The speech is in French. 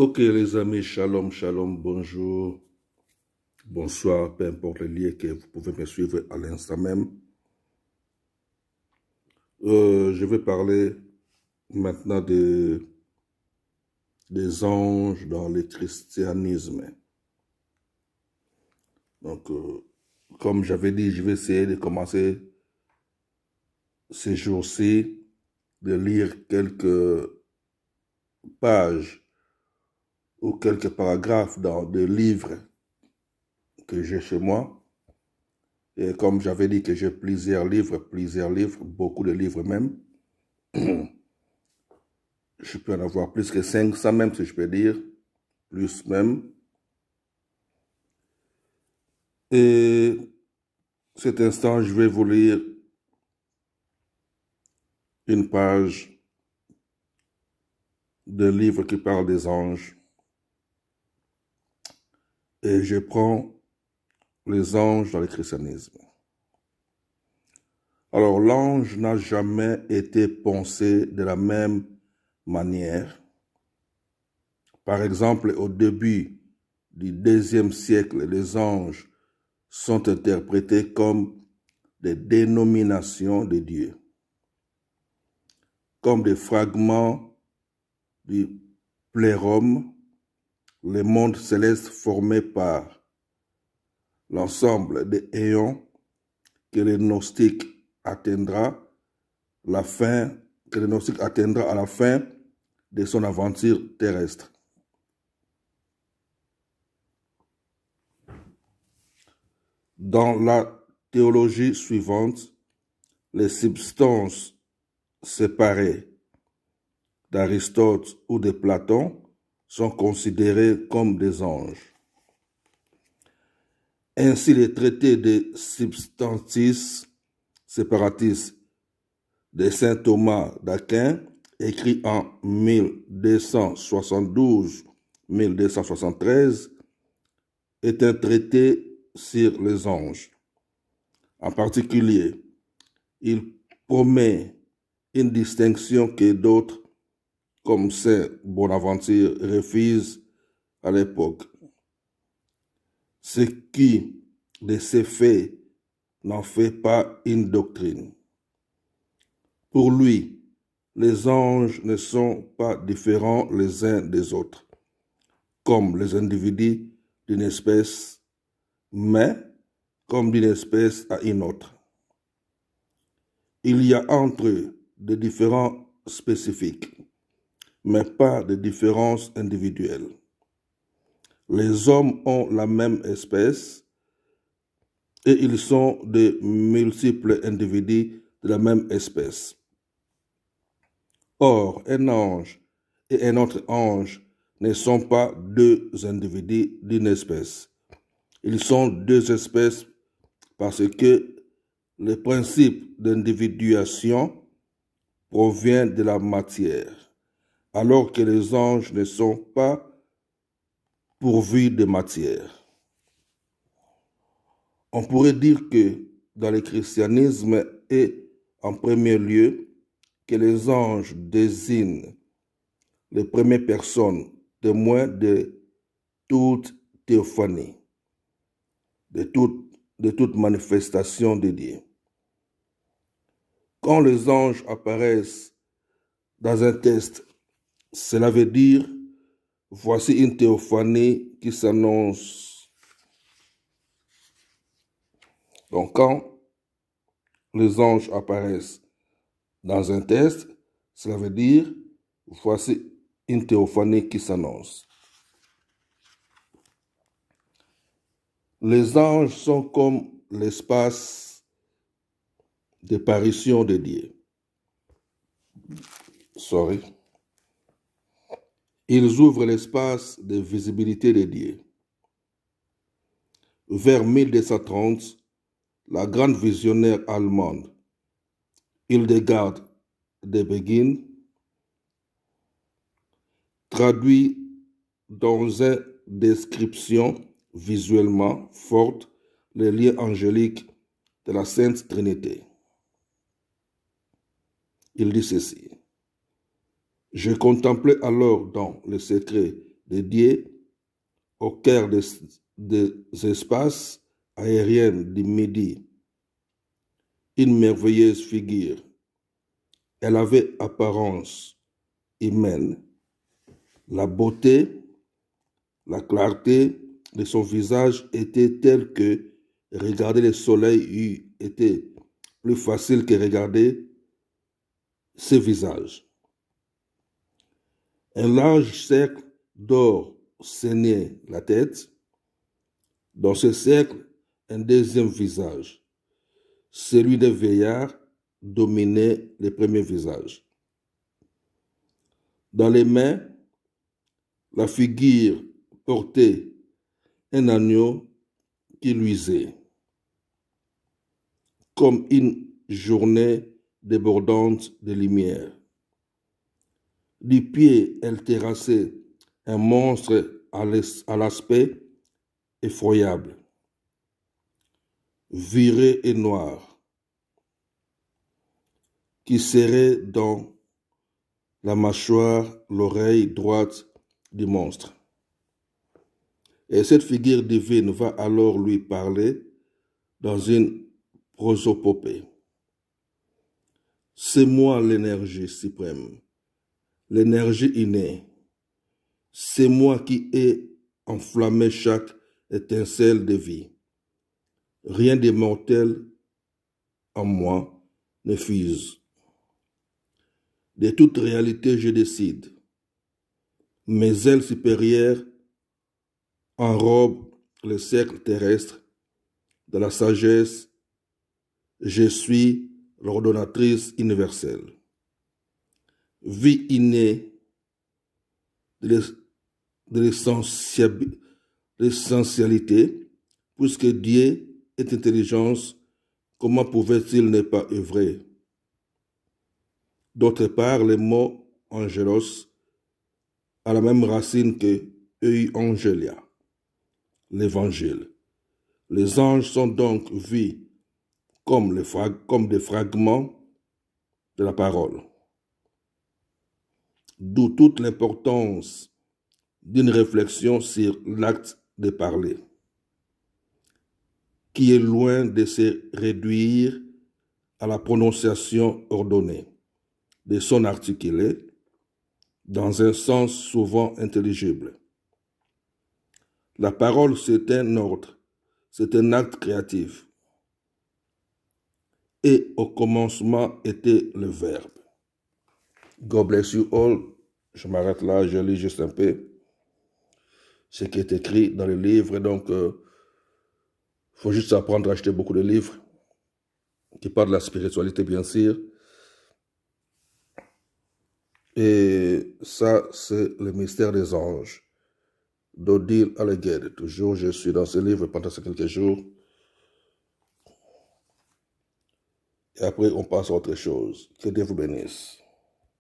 Ok les amis, shalom, shalom, bonjour, bonsoir, peu importe le lieu que vous pouvez me suivre à l'instant même. Je vais parler maintenant des anges dans le christianisme. Donc, comme j'avais dit, je vais essayer de commencer ces jours-ci de lire quelques pages ou quelques paragraphes dans des livres que j'ai chez moi. Et comme j'avais dit que j'ai plusieurs livres, beaucoup de livres même. Je peux en avoir plus que 500 même, si je peux dire, plus même. Et cet instant, je vais vous lire une page d'un livre qui parle des anges. Et je prends les anges dans le christianisme. Alors, l'ange n'a jamais été pensé de la même manière. Par exemple, au début du IIe siècle, les anges sont interprétés comme des dénominations de Dieu, comme des fragments du plérum, le monde céleste formé par l'ensemble des éons que le gnostique atteindra à la fin de son aventure terrestre. Dans la théologie suivante, les substances séparées d'Aristote ou de Platon sont considérées comme des anges. Ainsi, les traités de Substantis Separatis de saint Thomas d'Aquin, écrit en 1272-1273, est un traité sur les anges. En particulier, il promet une distinction que d'autres, comme saint Bonaventure, refusent à l'époque. Ce qui, de ces faits, n'en fait pas une doctrine. Pour lui, les anges ne sont pas différents les uns des autres, comme les individus d'une espèce, mais comme d'une espèce à une autre. Il y a entre eux des différences spécifiques, mais pas de différences individuelles. Les hommes ont la même espèce et ils sont de multiples individus de la même espèce. Or, un ange et un autre ange ne sont pas deux individus d'une espèce. Ils sont deux espèces parce que le principe d'individuation provient de la matière, alors que les anges ne sont pas pourvus de matière. On pourrait dire que dans le christianisme et en premier lieu, que les anges désignent les premières personnes témoins de toute théophanie, de toute manifestation de Dieu. Quand les anges apparaissent dans un texte, cela veut dire « voici une théophanie qui s'annonce ». Donc quand les anges apparaissent dans un texte, cela veut dire « voici une théophanie qui s'annonce ». Les anges sont comme l'espace d'apparition de Dieu. Ils ouvrent l'espace de visibilité de Dieu. Vers 1230, la grande visionnaire allemande Hildegard de Bingen traduit dans une description visuellement forte les liens angéliques de la Sainte Trinité. Il dit ceci: « Je contemplais alors dans le secret dédié au cœur des espaces aériens du Midi. Une merveilleuse figure. Elle avait apparence humaine. La beauté, la clarté de son visage était telle que regarder le soleil eût été plus facile que regarder ce visage. Un large cercle d'or ceignait la tête. Dans ce cercle, un deuxième visage, celui des vieillards, dominait le premier visage. Dans les mains, la figure portait un agneau qui luisait, comme une journée débordante de lumière. Du pied, elle terrassait un monstre à l'aspect effroyable, viré et noir, qui serrait dans la mâchoire l'oreille droite du monstre. Et cette figure divine va alors lui parler dans une prosopopée. C'est moi l'énergie suprême, l'énergie innée. C'est moi qui ai enflammé chaque étincelle de vie. Rien de mortel en moi ne fuse. De toute réalité, je décide. Mes ailes supérieures enrobent le cercle terrestre de la sagesse. Je suis l'ordonnatrice universelle. Vie innée de l'essentialité, puisque Dieu est intelligence, comment pouvait-il ne pas œuvrer? D'autre part, le mot angelos a la même racine que euangelia, l'évangile. Les anges sont donc vus comme des fragments de la parole. D'où toute l'importance d'une réflexion sur l'acte de parler, qui est loin de se réduire à la prononciation ordonnée de son articulé dans un sens souvent intelligible. La parole, c'est un ordre, c'est un acte créatif. Et au commencement était le Verbe. God bless you all. Je m'arrête là, je lis juste un peu ce qui est écrit dans le livre. Donc, faut juste apprendre à acheter beaucoup de livres qui parlent de la spiritualité, bien sûr. Et ça, c'est le mystère des anges d'Odile Alleged. Toujours, je suis dans ce livre pendant ces quelques jours. Et après, on passe à autre chose. Que Dieu vous bénisse.